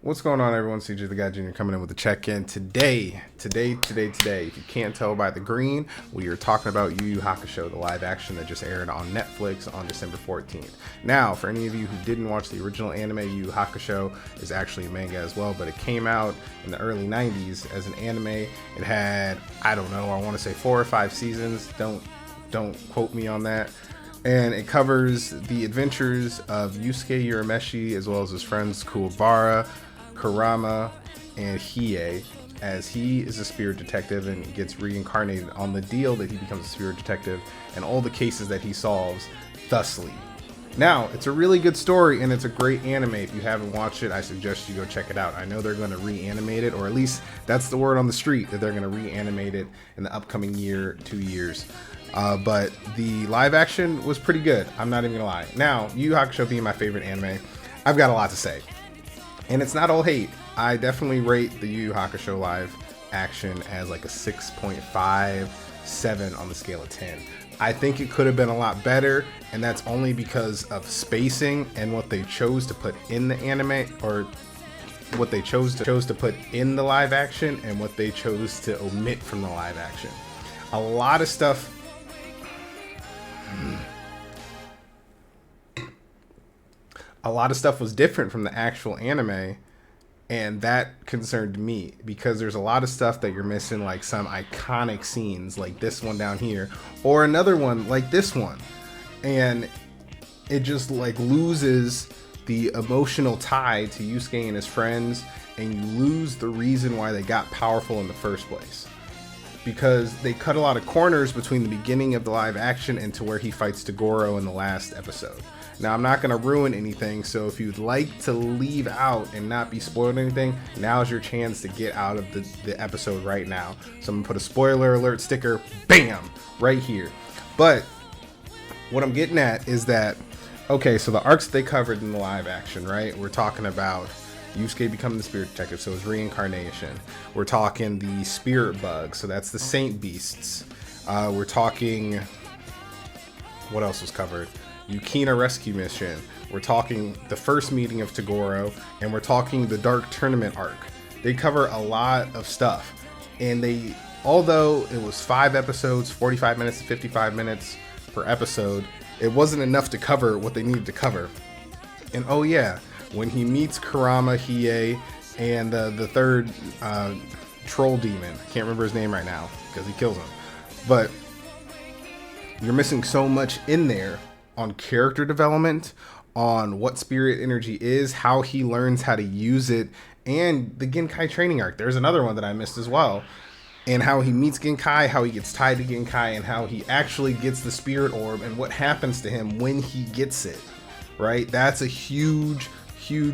What's going on, everyone? CJ the Guy Jr. coming in with a check-in today. If you can't tell by the green, we are talking about Yu Hakusho, the live action that just aired on Netflix on December 14th. Now, for any of you who didn't watch the original anime, Yu Hakusho is actually a manga as well, but it came out in the early 90s as an anime. It had, I don't know, I want to say 4 or 5 seasons. Don't quote me on that. And it covers the adventures of Yusuke Urameshi as well as his friends Kuwabara, Kurama, and Hiei, as he is a spirit detective and gets reincarnated on the deal that he becomes a spirit detective and all the cases that he solves thusly. Now, it's a really good story and it's a great anime. If you haven't watched it, I suggest you go check it out. I know they're going to reanimate it, or at least that's the word on the street, that they're going to reanimate it in the upcoming year, 2 years. But the live action was pretty good. I'm not even gonna lie. Now, Yu Yu Hakusho being my favorite anime, I've got a lot to say. And it's not all hate. I definitely rate the Yu Yu Hakusho live action as like a 6.57 on the scale of 10. I think it could have been a lot better, and that's only because of spacing and what they chose to put in the anime, or what they chose to put in the live action and what they chose to omit from the live action. A lot of stuff was different from the actual anime, and that concerned me because there's a lot of stuff that you're missing, like some iconic scenes like this one down here or another one like this one, and it just like loses the emotional tie to Yusuke and his friends, and you lose the reason why they got powerful in the first place, because they cut a lot of corners between the beginning of the live action and to where he fights Toguro in the last episode. Now, I'm not going to ruin anything, so if you'd like to leave out and not be spoiled anything, now's your chance to get out of the episode right now. So I'm going to put a spoiler alert sticker, bam, right here. But what I'm getting at is that, okay, so the arcs they covered in the live action, right? We're talking about Yusuke becoming the spirit detective, so his reincarnation. We're talking the spirit bug, so that's the saint beasts. We're talking, what else was covered? Yukina rescue mission. We're talking the first meeting of Toguro, and we're talking the dark tournament arc. They cover a lot of stuff, and they, although it was 5 episodes, 45 minutes to 55 minutes per episode, it wasn't enough to cover what they needed to cover. And oh yeah, when he meets Kurama, Hiei, and the third troll demon, I can't remember his name right now because he kills him, but you're missing so much in there on character development, on what spirit energy is, how he learns how to use it, and the Genkai training arc. There's another one that I missed as well, and how he meets Genkai, how he gets tied to Genkai, and how he actually gets the spirit orb, and what happens to him when he gets it, right? That's a huge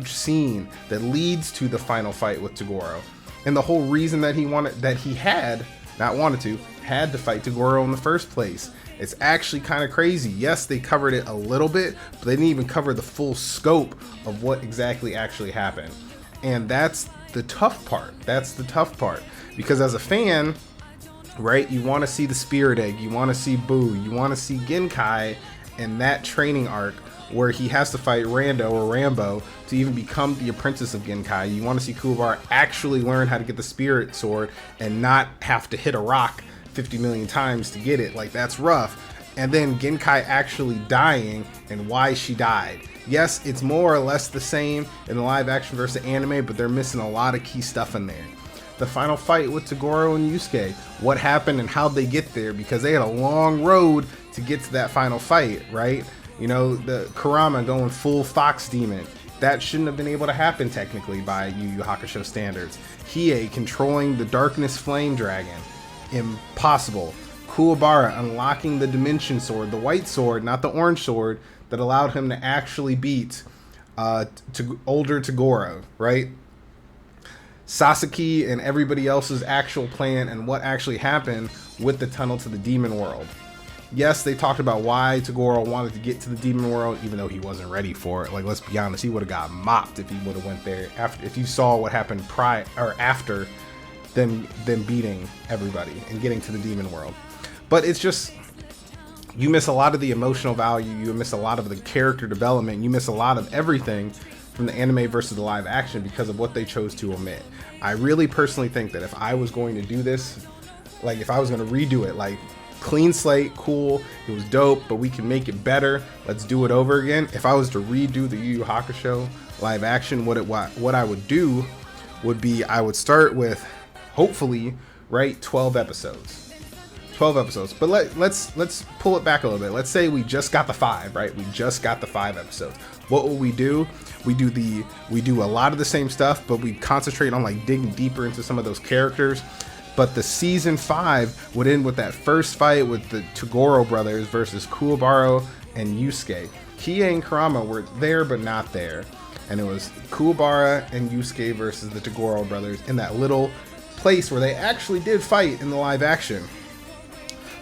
scene that leads to the final fight with Toguro. And the whole reason that had to fight Toguro in the first place. It's actually kind of crazy. Yes, they covered it a little bit, but they didn't even cover the full scope of what exactly actually happened. And that's the tough part. Because as a fan, right, you want to see the spirit egg, you want to see Boo, you want to see Genkai and that training arc where he has to fight Rando or Rambo to even become the apprentice of Genkai. You want to see Kuwabara actually learn how to get the spirit sword and not have to hit a rock 50 million times to get it. Like, that's rough. And then Genkai actually dying and why she died. Yes, it's more or less the same in the live action versus the anime, but they're missing a lot of key stuff in there. The final fight with Toguro and Yusuke, what happened and how'd they get there, because they had a long road to get to that final fight, right? You know, the Kurama going full fox demon, that shouldn't have been able to happen technically by Yu Yu Hakusho standards. Hiei controlling the darkness flame dragon, impossible. Kuwabara unlocking the dimension sword, the white sword, not the orange sword, that allowed him to actually beat older Toguro, right? Sasaki and everybody else's actual plan and what actually happened with the tunnel to the demon world. Yes, they talked about why Toguro wanted to get to the demon world, even though he wasn't ready for it. Like, let's be honest, he would have got mopped if he would have went there. If you saw what happened after them beating everybody and getting to the demon world. But it's just, you miss a lot of the emotional value, you miss a lot of the character development, you miss a lot of everything from the anime versus the live action because of what they chose to omit. I really personally think that if I was going to do this, like if I was going to redo it, like clean slate, cool, it was dope, but we can make it better, let's do it over again. If I was to redo the Yu Yu Hakusho live action, what I would do would be I would start with, hopefully, right, 12 episodes. 12 episodes. But let's pull it back a little bit. Let's say we just got the 5, right? We just got the 5 episodes. What will we do? We do a lot of the same stuff, but we concentrate on like digging deeper into some of those characters. But the season 5 would end with that first fight with the Toguro brothers versus Kuwabara and Yusuke. Kie and Kurama were there but not there. And it was Kuwabara and Yusuke versus the Toguro brothers in that little place where they actually did fight in the live action.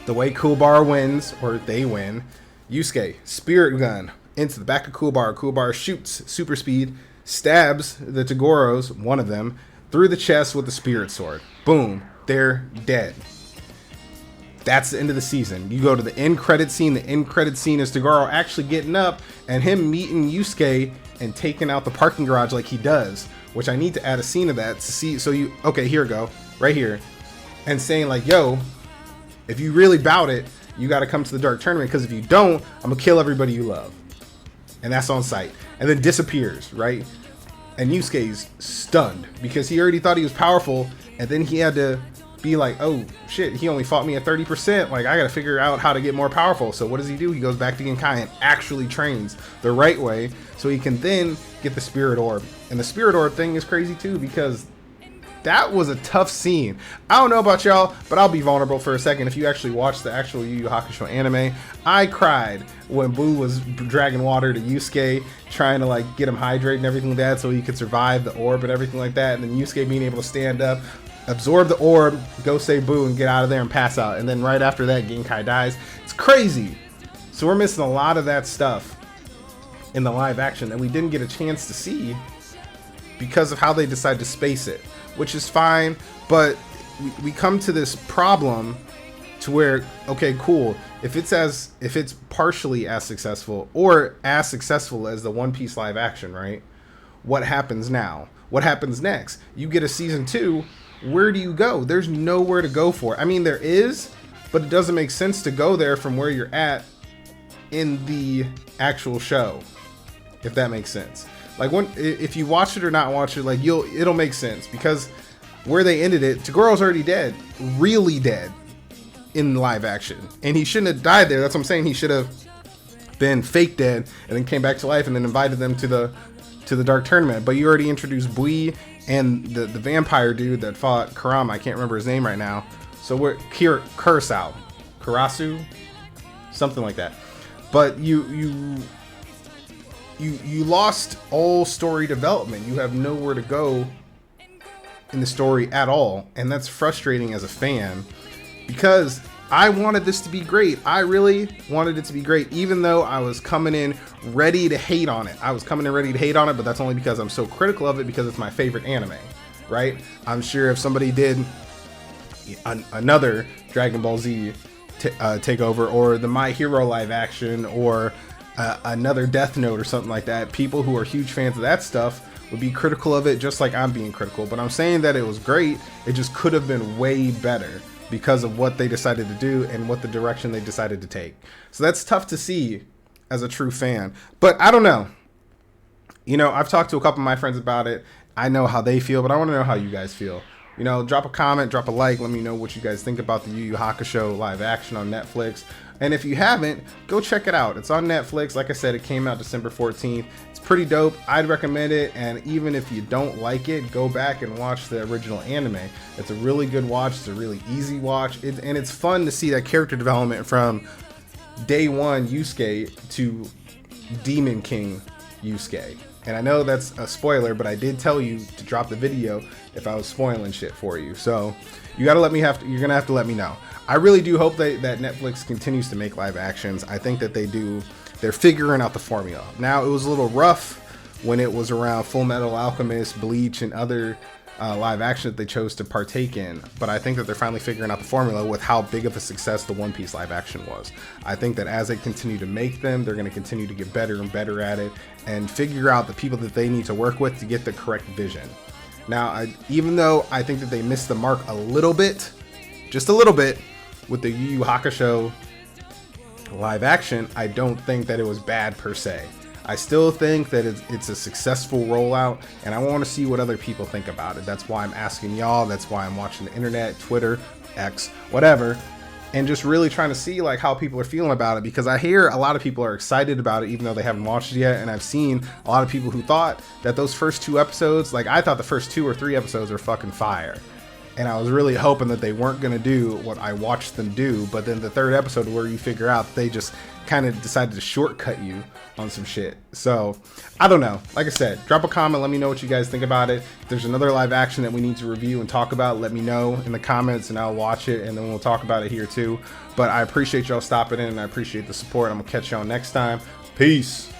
The way Kuwabara wins, or they win, Yusuke, spirit gun, into the back of Kuwabara. Kuwabara shoots super speed, stabs the Toguros, one of them, through the chest with the spirit sword. Boom, they're dead. That's the end of the season. You go to the end credit scene. The end credit scene is Toguro actually getting up and him meeting Yusuke and taking out the parking garage like he does, which I need to add a scene of that to see. So you, okay, here we go, right here, and saying like, yo, if you really bout it, you got to come to the Dark Tournament, because if you don't, I'm gonna kill everybody you love. And that's on sight. And then disappears, right? And Yusuke's stunned because he already thought he was powerful, and then he had to be like, oh shit, he only fought me at 30%. Like, I gotta figure out how to get more powerful. So what does he do? He goes back to Genkai and actually trains the right way so he can then get the Spirit Orb. And the Spirit Orb thing is crazy too, because that was a tough scene. I don't know about y'all, but I'll be vulnerable for a second. If you actually watch the actual Yu Yu Hakusho anime, I cried when Boo was dragging water to Yusuke, trying to like get him hydrated and everything like that so he could survive the orb and everything like that. And then Yusuke being able to stand up, absorb the orb, go save Boo and get out of there and pass out. And then right after that, Genkai dies. It's crazy. So we're missing a lot of that stuff in the live action that we didn't get a chance to see because of how they decide to space it, which is fine. But we come to this problem to where, okay, cool, if it's partially as successful or as successful as the One Piece live action, right? What happens now? What happens next? You get a season 2. Where do you go? There's nowhere to go for it. I mean, there is, but it doesn't make sense to go there from where you're at in the actual show, if that makes sense. Like, if you watch it or not watch it, like it'll make sense, because where they ended it, Togoro's already dead, really dead in live action, and he shouldn't have died there. That's what I'm saying. He should have been fake dead and then came back to life and then invited them to the Dark Tournament. But you already introduced Bui and the vampire dude that fought Kurama. I can't remember his name right now. So we're Karasu, something like that. But you lost all story development. You have nowhere to go in the story at all, and that's frustrating as a fan, because I wanted this to be great. I really wanted it to be great, even though I was coming in ready to hate on it. But that's only because I'm so critical of it, because it's my favorite anime, right? I'm sure if somebody did another Dragon Ball Z takeover, or the My Hero live action, or another Death Note or something like that, people who are huge fans of that stuff would be critical of it, just like I'm being critical. But I'm saying that it was great. It just could have been way better because of what they decided to do and what the direction they decided to take. So that's tough to see as a true fan. But I don't know. You know, I've talked to a couple of my friends about it. I know how they feel, but I want to know how you guys feel. You know, drop a comment, drop a like, let me know what you guys think about the Yu Yu Hakusho live action on Netflix. And if you haven't, go check it out. It's on Netflix. Like I said, it came out December 14th. It's pretty dope. I'd recommend it. And even if you don't like it, go back and watch the original anime. It's a really good watch. It's a really easy watch. And it's fun to see that character development from day one Yusuke to Demon King Yusuke. And I know that's a spoiler, but I did tell you to drop the video if I was spoiling shit for you. So you're gonna have to let me know. I really do hope that Netflix continues to make live actions. I think that they do. They're figuring out the formula. Now, it was a little rough when it was around Full Metal Alchemist, Bleach, and other live action that they chose to partake in. But I think that they're finally figuring out the formula with how big of a success the One Piece live action was. I think that as they continue to make them, they're going to continue to get better and better at it and figure out the people that they need to work with to get the correct vision. Now, even though I think that they missed the mark a little bit, just a little bit, with the Yu Hakusho live action, I don't think that it was bad per se. I still think that it's a successful rollout, and I want to see what other people think about it. That's why I'm asking y'all. That's why I'm watching the internet, Twitter, X, whatever, and just really trying to see like how people are feeling about it, because I hear a lot of people are excited about it even though they haven't watched it yet, and I've seen a lot of people who thought that those first 2 episodes, like I thought the first 2 or 3 episodes were fucking fire. And I was really hoping that they weren't going to do what I watched them do. But then the 3rd episode where you figure out they just kind of decided to shortcut you on some shit. So, I don't know. Like I said, drop a comment. Let me know what you guys think about it. If there's another live action that we need to review and talk about, let me know in the comments and I'll watch it. And then we'll talk about it here too. But I appreciate y'all stopping in and I appreciate the support. I'm going to catch y'all next time. Peace.